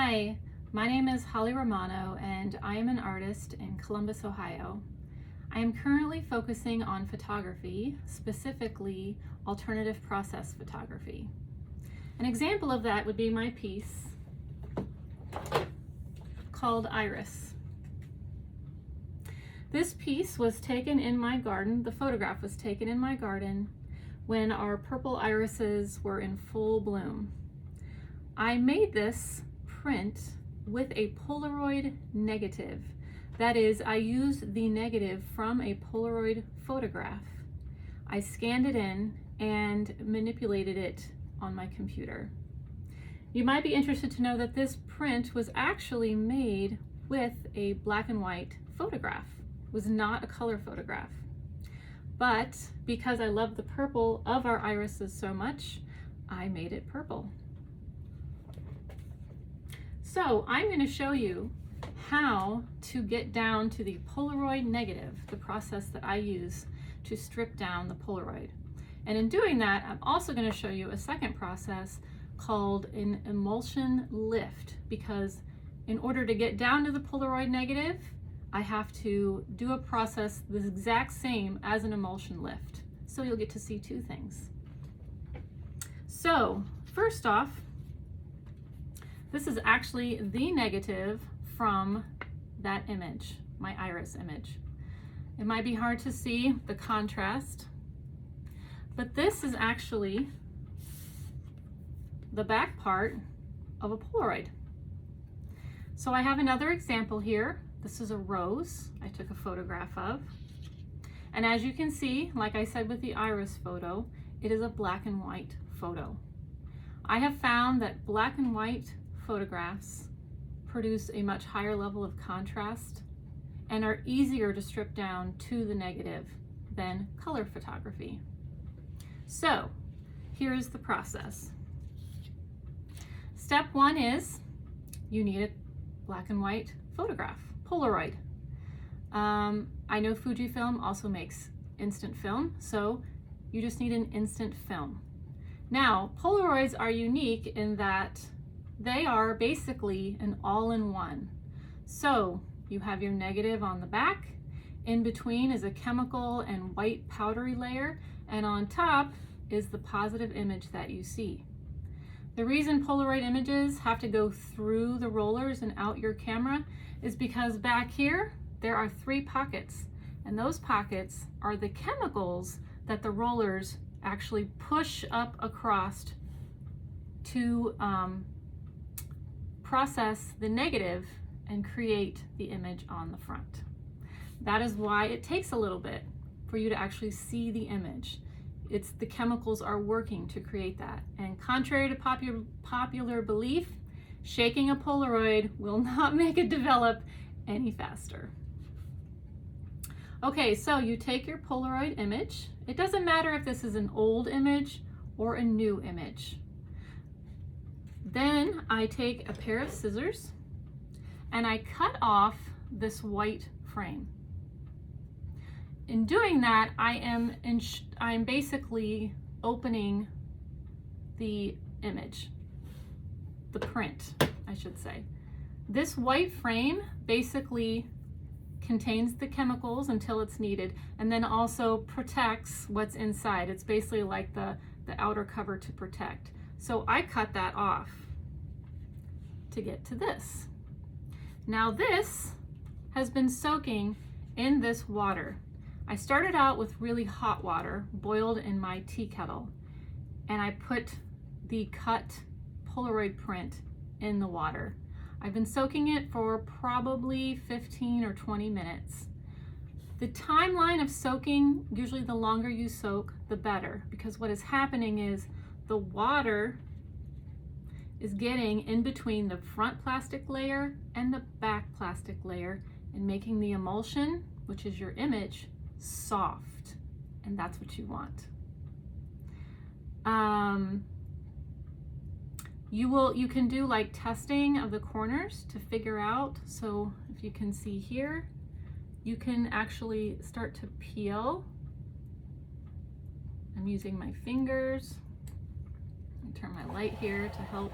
Hi, my name is Holly Romano and I am an artist in Columbus, Ohio. I am currently focusing on photography, specifically alternative process photography. An example of that would be my piece called Iris. This piece was taken in my garden, the photograph was taken in my garden when our purple irises were in full bloom. I made this print with a Polaroid negative. That is, I used the negative from a Polaroid photograph. I scanned it in and manipulated it on my computer. You might be interested to know that this print was actually made with a black and white photograph. It was not a color photograph. But because I love the purple of our irises so much, I made it purple. So I'm going to show you how to get down to the Polaroid negative, the process that I use to strip down the Polaroid. And in doing that, I'm also going to show you a second process called an emulsion lift, because in order to get down to the Polaroid negative, I have to do a process the exact same as an emulsion lift. So you'll get to see two things. So first off, this is actually the negative from that image, my iris image. It might be hard to see the contrast, but this is actually the back part of a Polaroid. So I have another example here. This is a rose I took a photograph of. And as you can see, like I said with the iris photo, it is a black and white photo. I have found that black and white photographs produce a much higher level of contrast and are easier to strip down to the negative than color photography. So here's the process. Step one is you need a black and white photograph, Polaroid. I know Fujifilm also makes instant film, so you just need an instant film. Now, Polaroids are unique in that they are basically an all-in-one. So you have your negative on the back, in between is a chemical and white powdery layer, and on top is the positive image that you see. The reason Polaroid images have to go through the rollers and out your camera is because back here there are 3 pockets, and those pockets are the chemicals that the rollers actually push up across to process the negative and create the image on the front. That is why it takes a little bit for you to actually see the image. It's the chemicals are working to create that. And contrary to popular belief, shaking a Polaroid will not make it develop any faster. Okay, so you take your Polaroid image. It doesn't matter if this is an old image or a new image. Then I take a pair of scissors and I cut off this white frame. In doing that, I'm basically opening the image, the print, I should say. This white frame basically contains the chemicals until it's needed, and then also protects what's inside. It's basically like the outer cover to protect. So I cut that off to get to this. Now this has been soaking in this water. I started out with really hot water boiled in my tea kettle, and I put the cut Polaroid print in the water. I've been soaking it for probably 15 or 20 minutes. The timeline of soaking, usually the longer you soak, the better, because what is happening is the water is getting in between the front plastic layer and the back plastic layer and making the emulsion, which is your image, soft. And that's what you want. You can do like testing of the corners to figure out. So if you can see here, you can actually start to peel. I'm using my fingers. Let me turn my light here to help.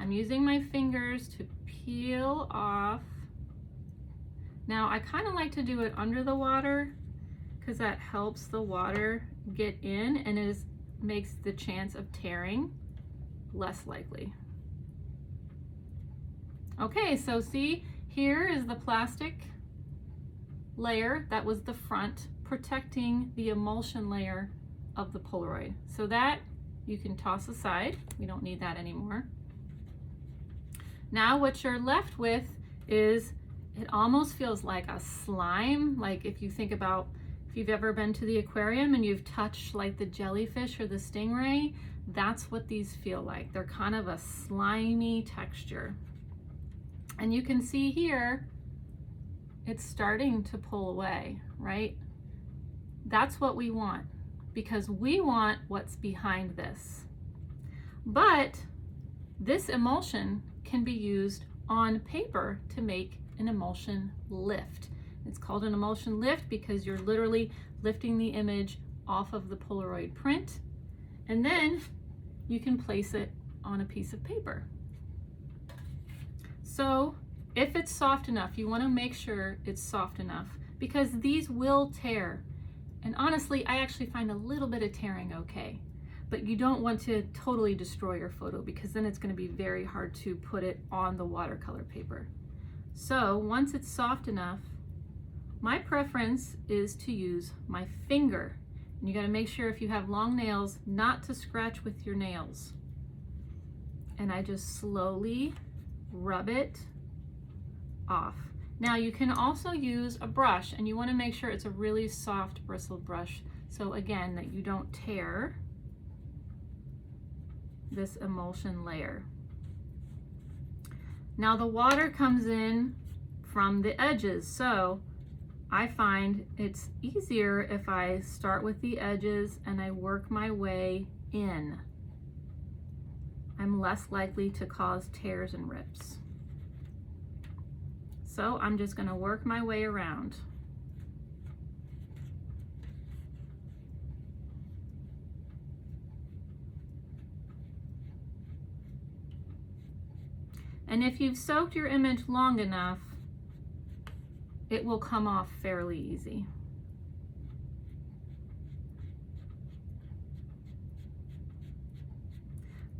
I'm using my fingers to peel off. Now I kind of like to do it under the water because that helps the water get in and makes the chance of tearing less likely. Okay, so see, here is the plastic layer that was the front, protecting the emulsion layer of the Polaroid. So that you can toss aside. We don't need that anymore. Now what you're left with is, it almost feels like a slime. Like if you think about, if you've ever been to the aquarium and you've touched like the jellyfish or the stingray, that's what these feel like. They're kind of a slimy texture. And you can see here, it's starting to pull away, right? That's what we want, because we want what's behind this. But this emulsion can be used on paper to make an emulsion lift. It's called an emulsion lift because you're literally lifting the image off of the Polaroid print, and then you can place it on a piece of paper. So if it's soft enough, you want to make sure it's soft enough, because these will tear. And honestly, I actually find a little bit of tearing okay, but you don't want to totally destroy your photo, because then it's going to be very hard to put it on the watercolor paper. So once it's soft enough, my preference is to use my finger. And you got to make sure, if you have long nails, not to scratch with your nails. And I just slowly rub it off. Now you can also use a brush, and you want to make sure it's a really soft bristled brush, so again, that you don't tear this emulsion layer. Now the water comes in from the edges, so I find it's easier if I start with the edges and I work my way in. I'm less likely to cause tears and rips. So I'm just going to work my way around. And if you've soaked your image long enough, it will come off fairly easy.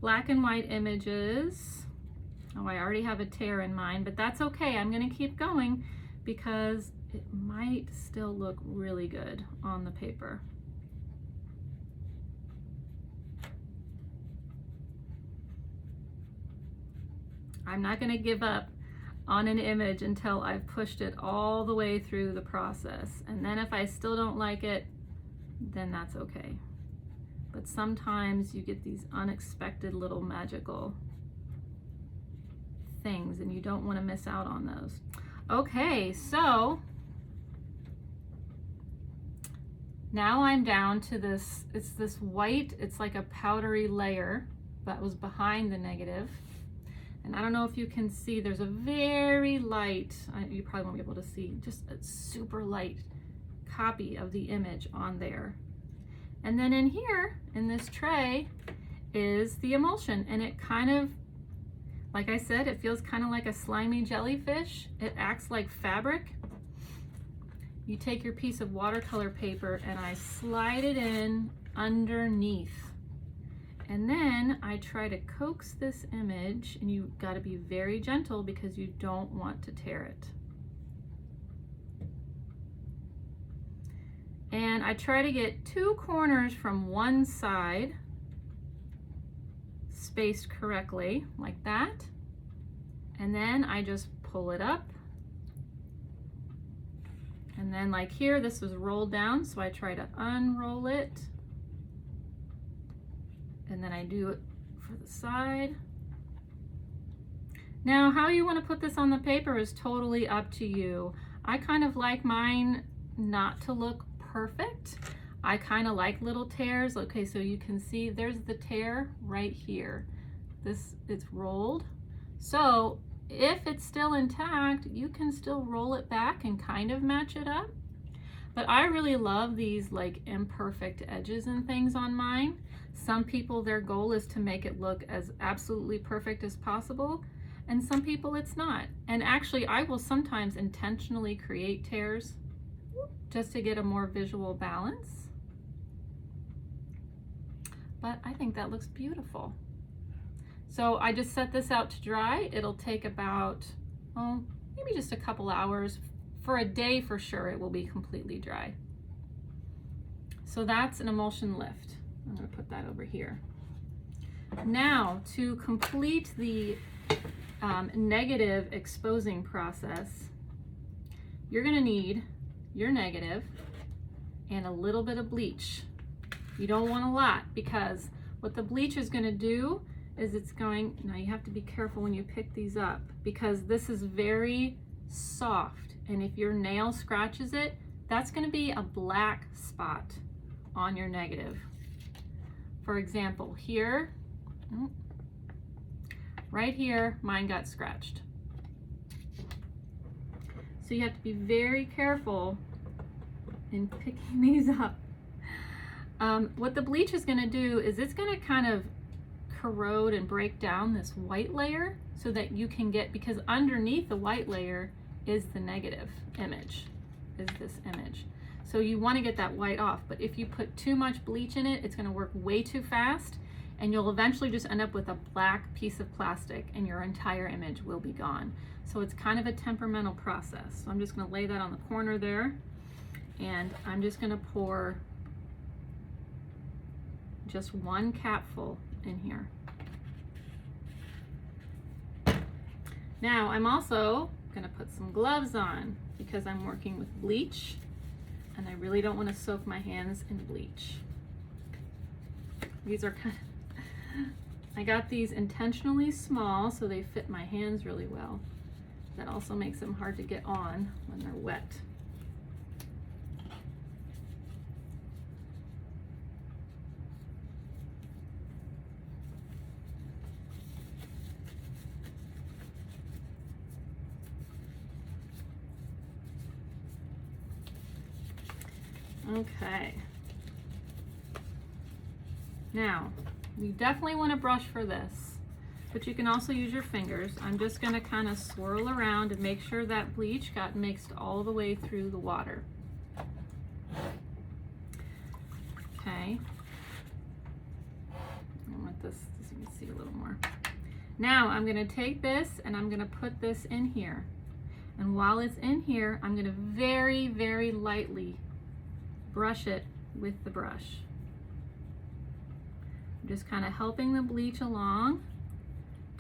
Black and white images. Oh, I already have a tear in mine, but that's okay. I'm going to keep going because it might still look really good on the paper. I'm not going to give up on an image until I've pushed it all the way through the process. And then if I still don't like it, then that's okay. But sometimes you get these unexpected little magical things, and you don't want to miss out on those. Okay, so now I'm down to this, it's this white, it's like a powdery layer that was behind the negative. And I don't know if you can see, there's a very light, you probably won't be able to see, just a super light copy of the image on there. And then in here, in this tray, is the emulsion. And it kind of, like I said, it feels kind of like a slimy jellyfish. It acts like fabric. You take your piece of watercolor paper and I slide it in underneath. And then I try to coax this image, and you've got to be very gentle because you don't want to tear it. And I try to get two corners from one side spaced correctly, like that. And then I just pull it up. And then like here, this was rolled down, so I try to unroll it. And then I do it for the side. Now, how you want to put this on the paper is totally up to you. I kind of like mine not to look perfect. I kind of like little tears. Okay, so you can see there's the tear right here. It's rolled. So if it's still intact, you can still roll it back and kind of match it up. But I really love these like imperfect edges and things on mine. Some people, their goal is to make it look as absolutely perfect as possible, and some people it's not. And actually, I will sometimes intentionally create tears just to get a more visual balance. But I think that looks beautiful. So I just set this out to dry. It'll take about, oh, maybe just a couple hours. For a day for sure, it will be completely dry. So that's an emulsion lift. I'm going to put that over here. Now, to complete the negative exposing process, you're going to need your negative and a little bit of bleach. You don't want a lot, because what the bleach is going to do is it's going, now you have to be careful when you pick these up, because this is very soft, and if your nail scratches it, that's going to be a black spot on your negative. For example, here, right here, mine got scratched. So you have to be very careful in picking these up. What the bleach is going to do is it's going to kind of corrode and break down this white layer so that you can get, because underneath the white layer is the negative image, is this image. So you want to get that white off, but if you put too much bleach in it, it's going to work way too fast, and you'll eventually just end up with a black piece of plastic and your entire image will be gone. So it's kind of a temperamental process. So I'm just going to lay that on the corner there, and I'm just going to pour just one capful in here. Now I'm also going to put some gloves on because I'm working with bleach, and I really don't want to soak my hands in bleach. These are kind of, I got these intentionally small so they fit my hands really well. That also makes them hard to get on when they're wet. Okay. Now, you definitely want to brush for this, but you can also use your fingers. I'm just going to kind of swirl around and make sure that bleach got mixed all the way through the water. Okay. I want this so you can see a little more. Now I'm going to take this and I'm going to put this in here. And while it's in here, I'm going to very, very lightly brush it with the brush. I'm just kind of helping the bleach along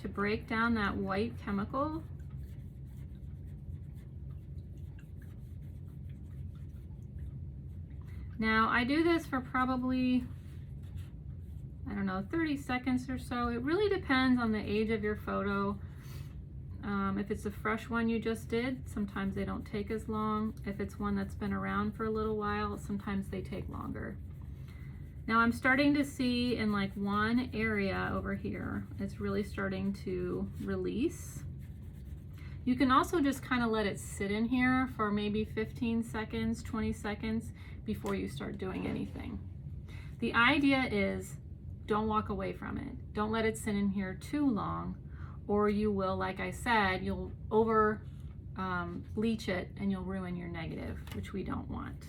to break down that white chemical. Now I do this for probably, I don't know, 30 seconds or so. It really depends on the age of your photo. If it's a fresh one you just did, sometimes they don't take as long. If it's one that's been around for a little while, sometimes they take longer. Now I'm starting to see in like one area over here, it's really starting to release. You can also just kind of let it sit in here for maybe 15 seconds, 20 seconds before you start doing anything. The idea is don't walk away from it. Don't let it sit in here too long, or you will, like I said, you'll over bleach it and you'll ruin your negative, which we don't want.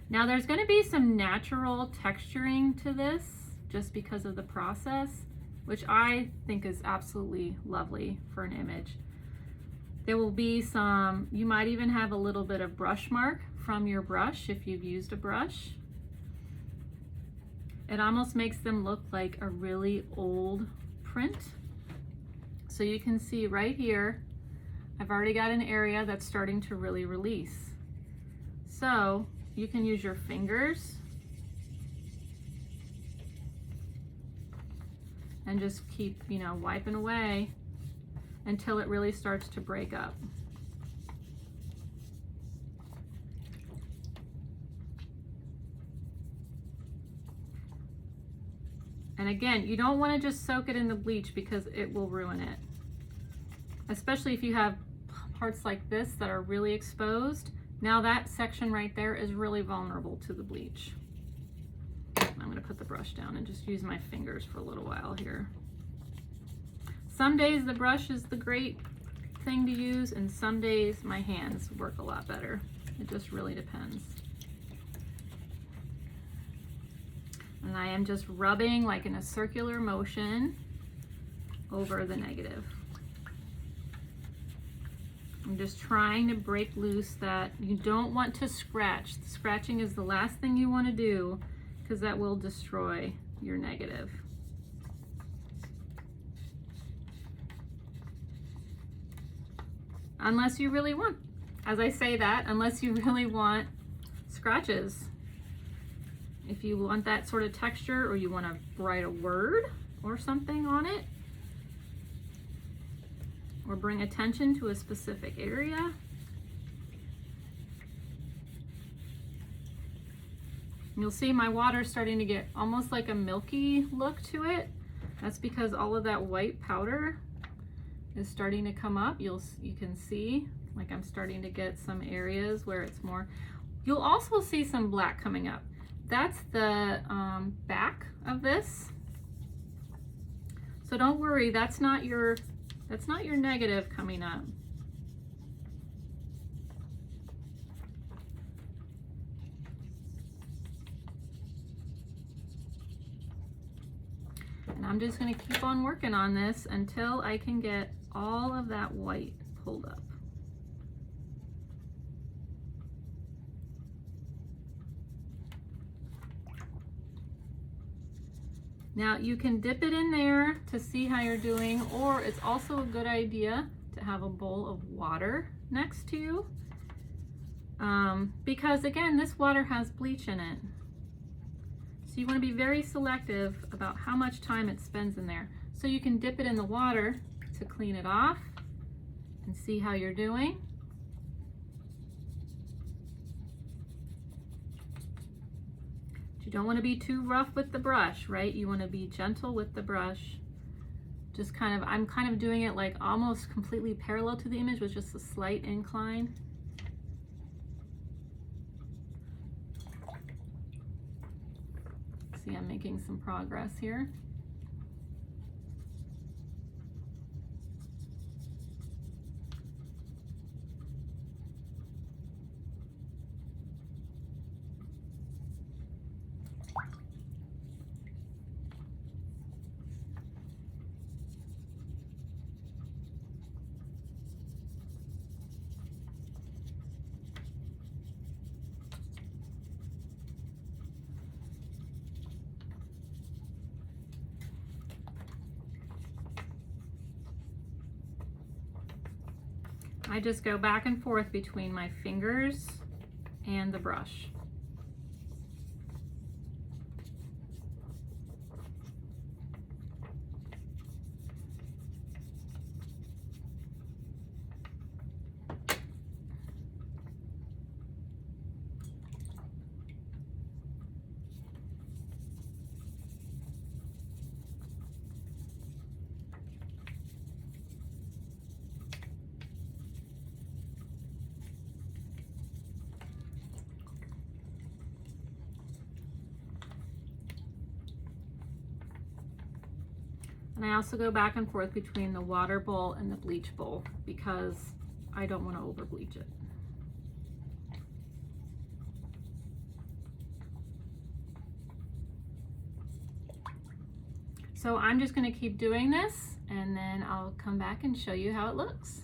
Now there's going to be some natural texturing to this just because of the process, which I think is absolutely lovely for an image. There will be some, you might even have a little bit of brush mark from your brush if you've used a brush. It almost makes them look like a really old print. So you can see right here, I've already got an area that's starting to really release. So you can use your fingers and just keep, wiping away until it really starts to break up. And again, you don't want to just soak it in the bleach because it will ruin it. Especially if you have parts like this that are really exposed, Now that section right there is really vulnerable to the bleach. I'm going to put the brush down and just use my fingers for a little while here. Some days the brush is the great thing to use, and some days my hands work a lot better. It just really depends. And I am just rubbing like in a circular motion over the negative. I'm just trying to break loose that. You don't want to scratch. Scratching is the last thing you want to do because that will destroy your negative. Unless you really want, as I say that, unless you really want scratches. If you want that sort of texture, or you want to write a word or something on it, or bring attention to a specific area. You'll see my water starting to get almost like a milky look to it. That's because all of that white powder is starting to come up. You can see like I'm starting to get some areas where it's more. You'll also see some black coming up. That's the back of this. So don't worry, that's not your negative coming up. And I'm just going to keep on working on this until I can get all of that white pulled up. Now you can dip it in there to see how you're doing, or it's also a good idea to have a bowl of water next to you. Because again, this water has bleach in it. So you want to be very selective about how much time it spends in there. So you can dip it in the water to clean it off and see how you're doing. You don't want to be too rough with the brush, right? You want to be gentle with the brush. Just kind of, I'm kind of doing it like almost completely parallel to the image with just a slight incline. See, I'm making some progress here. I just go back and forth between my fingers and the brush. And I also go back and forth between the water bowl and the bleach bowl because I don't want to over bleach it. So I'm just going to keep doing this, and then I'll come back and show you how it looks.